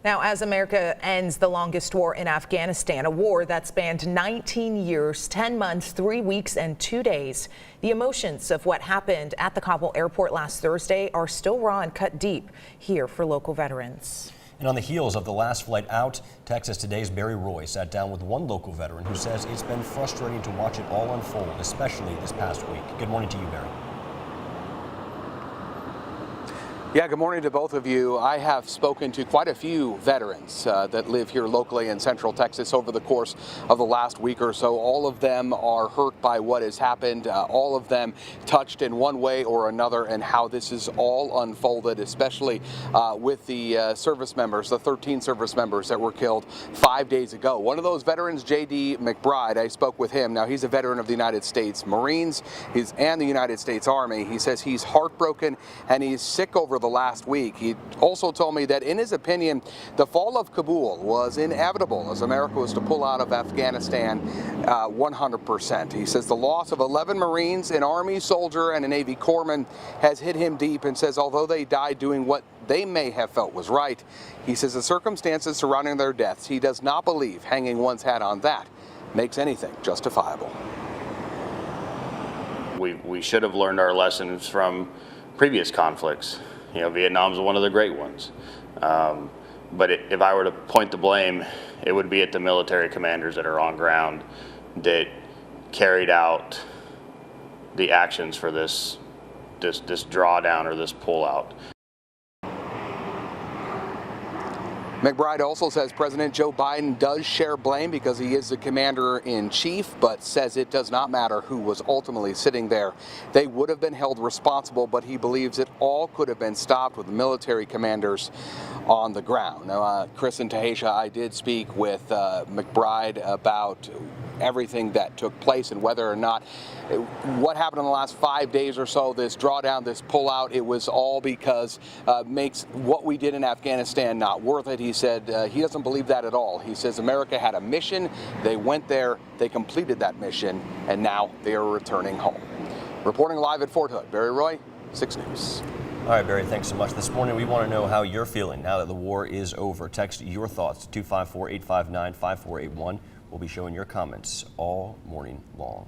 Now, as America ends the longest war in Afghanistan, a war that spanned 19 years, 10 months, 3 weeks, and 2 days, the emotions of what happened at the Kabul airport last Thursday are still raw and cut deep here for local veterans. And on the heels of the last flight out, Texas Today's Barry Roy sat down with one local veteran who says it's been frustrating to watch it all unfold, especially this past week. Good morning to you, Barry. Yeah, good morning to both of you. I have spoken to quite a few veterans that live here locally in Central Texas over the course of the last week or so. All of them are hurt by what has happened. All of them touched in one way or another and how this is all unfolded, especially with the service members, the 13 service members that were killed 5 days ago. One of those veterans, J.D. McBride, I spoke with him. Now, he's a veteran of the United States Marines and the United States Army. He says he's heartbroken and he's sick over the last week. He also told me that in his opinion, the fall of Kabul was inevitable as America was to pull out of Afghanistan 100%. He says the loss of 11 Marines, an Army soldier, and a Navy corpsman has hit him deep, and says although they died doing what they may have felt was right, he says the circumstances surrounding their deaths, he does not believe hanging one's hat on that makes anything justifiable. We should have learned our lessons from previous conflicts. You know, Vietnam's one of the great ones. But if I were to point the blame, it would be at the military commanders that are on ground that carried out the actions for this drawdown or this pullout. McBride also says President Joe Biden does share blame because he is the commander-in-chief, but says it does not matter who was ultimately sitting there. They would have been held responsible, but he believes it all could have been stopped with the military commanders on the ground. Now, Chris and Tahisha, I did speak with McBride about everything that took place and whether or not what happened in the last 5 days or so, this drawdown, this pullout, it was all because makes what we did in Afghanistan not worth it. He said he doesn't believe that at all. He says America had a mission, they went there, they completed that mission, and now they are returning home. Reporting live at Fort Hood, Barry Roy, 6 News. All right, Barry, thanks so much. This morning, we want to know how you're feeling now that the war is over. Text your thoughts to 254-859-5481. We'll be showing your comments all morning long.